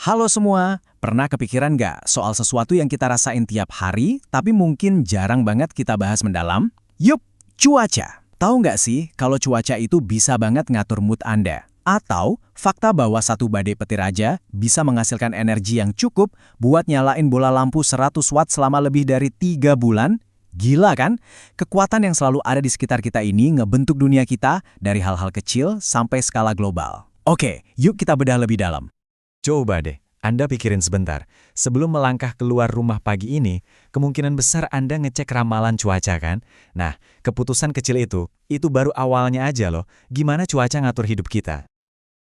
Halo semua, pernah kepikiran nggak soal sesuatu yang kita rasain tiap hari, tapi mungkin jarang banget kita bahas mendalam? Yup, cuaca. Tahu nggak sih kalau cuaca itu bisa banget ngatur mood Anda? Atau fakta bahwa satu badai petir aja bisa menghasilkan energi yang cukup buat nyalain bola lampu 100 watt selama lebih dari 3 bulan? Gila kan? Kekuatan yang selalu ada di sekitar kita ini ngebentuk dunia kita dari hal-hal kecil sampai skala global. Oke, yuk kita bedah lebih dalam. Coba deh, Anda pikirin sebentar. Sebelum melangkah keluar rumah pagi ini, kemungkinan besar Anda ngecek ramalan cuaca kan? Nah, keputusan kecil itu baru awalnya aja loh, gimana cuaca ngatur hidup kita.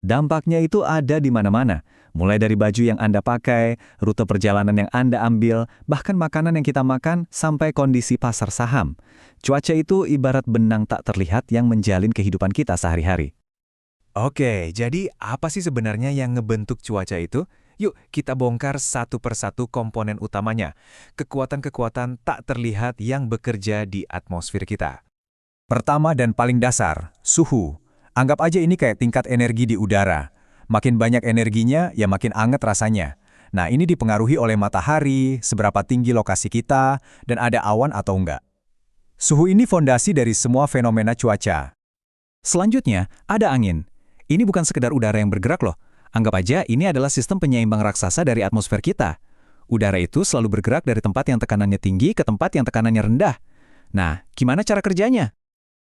Dampaknya itu ada di mana-mana, mulai dari baju yang Anda pakai, rute perjalanan yang Anda ambil, bahkan makanan yang kita makan, sampai kondisi pasar saham. Cuaca itu ibarat benang tak terlihat yang menjalin kehidupan kita sehari-hari. Oke, jadi apa sih sebenarnya yang ngebentuk cuaca itu? Yuk, kita bongkar satu persatu komponen utamanya. Kekuatan-kekuatan tak terlihat yang bekerja di atmosfer kita. Pertama dan paling dasar, suhu. Anggap aja ini kayak tingkat energi di udara. Makin banyak energinya, ya makin anget rasanya. Nah, ini dipengaruhi oleh matahari, seberapa tinggi lokasi kita, dan ada awan atau enggak. Suhu ini fondasi dari semua fenomena cuaca. Selanjutnya, ada angin. Ini bukan sekedar udara yang bergerak loh. Anggap aja ini adalah sistem penyeimbang raksasa dari atmosfer kita. Udara itu selalu bergerak dari tempat yang tekanannya tinggi ke tempat yang tekanannya rendah. Nah, gimana cara kerjanya?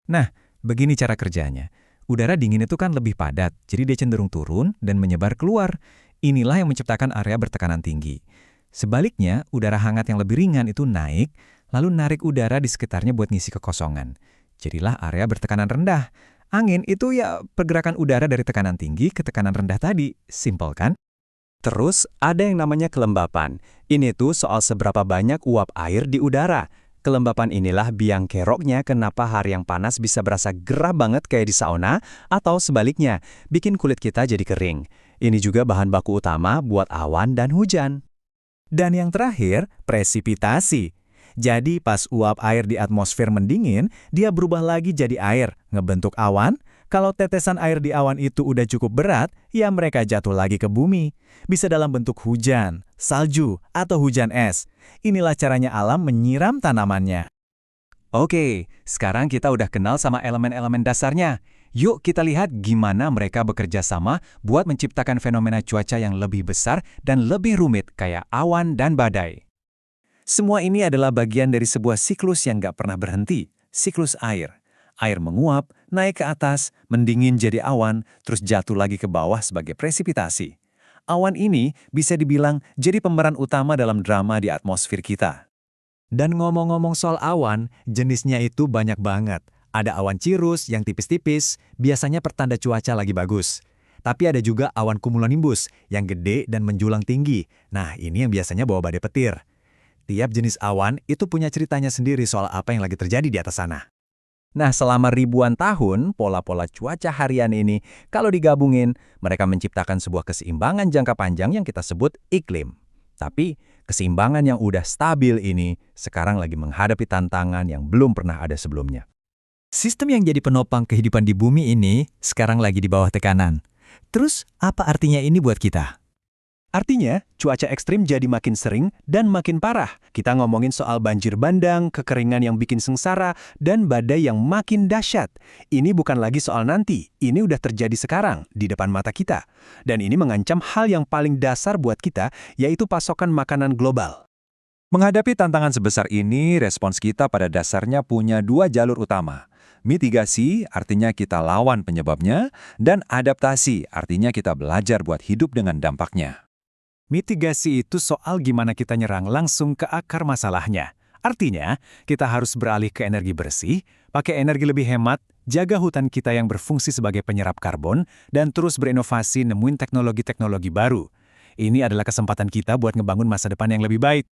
Nah, begini cara kerjanya. Udara dingin itu kan lebih padat, jadi dia cenderung turun dan menyebar keluar. Inilah yang menciptakan area bertekanan tinggi. Sebaliknya, udara hangat yang lebih ringan itu naik, lalu narik udara di sekitarnya buat ngisi kekosongan. Jadilah area bertekanan rendah. Angin itu ya pergerakan udara dari tekanan tinggi ke tekanan rendah tadi. Simpel kan? Terus ada yang namanya kelembapan. Ini tuh soal seberapa banyak uap air di udara. Kelembapan inilah biang keroknya kenapa hari yang panas bisa berasa gerah banget kayak di sauna, atau sebaliknya, bikin kulit kita jadi kering. Ini juga bahan baku utama buat awan dan hujan. Dan yang terakhir, presipitasi. Jadi pas uap air di atmosfer mendingin, dia berubah lagi jadi air, ngebentuk awan. Kalau tetesan air di awan itu udah cukup berat, ya mereka jatuh lagi ke bumi. Bisa dalam bentuk hujan, salju, atau hujan es. Inilah caranya alam menyiram tanamannya. Oke, sekarang kita udah kenal sama elemen-elemen dasarnya. Yuk kita lihat gimana mereka bekerja sama buat menciptakan fenomena cuaca yang lebih besar dan lebih rumit kayak awan dan badai. Semua ini adalah bagian dari sebuah siklus yang nggak pernah berhenti, siklus air. Air menguap, naik ke atas, mendingin jadi awan, terus jatuh lagi ke bawah sebagai presipitasi. Awan ini bisa dibilang jadi pemeran utama dalam drama di atmosfer kita. Dan ngomong-ngomong soal awan, jenisnya itu banyak banget. Ada awan cirrus yang tipis-tipis, biasanya pertanda cuaca lagi bagus. Tapi ada juga awan cumulonimbus yang gede dan menjulang tinggi. Nah, ini yang biasanya bawa badai petir. Tiap jenis awan itu punya ceritanya sendiri soal apa yang lagi terjadi di atas sana. Nah, selama ribuan tahun, pola-pola cuaca harian ini, kalau digabungin, mereka menciptakan sebuah keseimbangan jangka panjang yang kita sebut iklim. Tapi, keseimbangan yang udah stabil ini sekarang lagi menghadapi tantangan yang belum pernah ada sebelumnya. Sistem yang jadi penopang kehidupan di bumi ini sekarang lagi di bawah tekanan. Terus, apa artinya ini buat kita? Artinya, cuaca ekstrim jadi makin sering dan makin parah. Kita ngomongin soal banjir bandang, kekeringan yang bikin sengsara, dan badai yang makin dahsyat. Ini bukan lagi soal nanti, ini udah terjadi sekarang, di depan mata kita. Dan ini mengancam hal yang paling dasar buat kita, yaitu pasokan makanan global. Menghadapi tantangan sebesar ini, respons kita pada dasarnya punya dua jalur utama. Mitigasi, artinya kita lawan penyebabnya, dan adaptasi, artinya kita belajar buat hidup dengan dampaknya. Mitigasi itu soal gimana kita nyerang langsung ke akar masalahnya. Artinya, kita harus beralih ke energi bersih, pakai energi lebih hemat, jaga hutan kita yang berfungsi sebagai penyerap karbon, dan terus berinovasi nemuin teknologi-teknologi baru. Ini adalah kesempatan kita buat ngebangun masa depan yang lebih baik.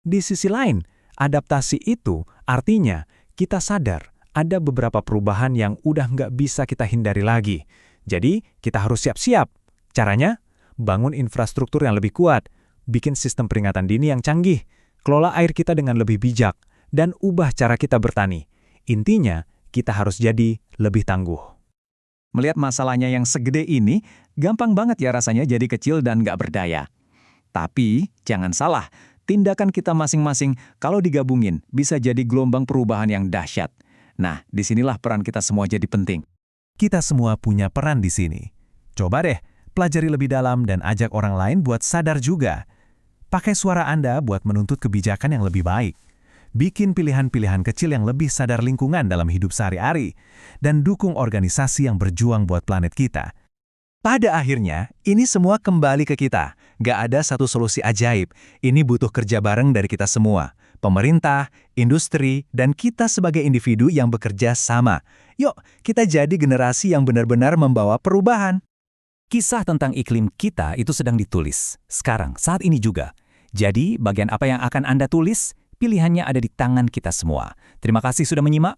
Di sisi lain, adaptasi itu artinya kita sadar ada beberapa perubahan yang udah nggak bisa kita hindari lagi. Jadi, kita harus siap-siap. Caranya? Bangun infrastruktur yang lebih kuat, bikin sistem peringatan dini yang canggih, kelola air kita dengan lebih bijak, dan ubah cara kita bertani. Intinya, kita harus jadi lebih tangguh. Melihat masalahnya yang segede ini, gampang banget ya rasanya jadi kecil dan nggak berdaya. Tapi, jangan salah, tindakan kita masing-masing kalau digabungin bisa jadi gelombang perubahan yang dahsyat. Nah, disinilah peran kita semua jadi penting. Kita semua punya peran di sini. Coba deh, pelajari lebih dalam dan ajak orang lain buat sadar juga. Pakai suara Anda buat menuntut kebijakan yang lebih baik. Bikin pilihan-pilihan kecil yang lebih sadar lingkungan dalam hidup sehari-hari. Dan dukung organisasi yang berjuang buat planet kita. Pada akhirnya, ini semua kembali ke kita. Gak ada satu solusi ajaib. Ini butuh kerja bareng dari kita semua. Pemerintah, industri, dan kita sebagai individu yang bekerja sama. Yuk, kita jadi generasi yang benar-benar membawa perubahan. Kisah tentang iklim kita itu sedang ditulis. Sekarang, saat ini juga. Jadi, bagian apa yang akan Anda tulis, pilihannya ada di tangan kita semua. Terima kasih sudah menyimak.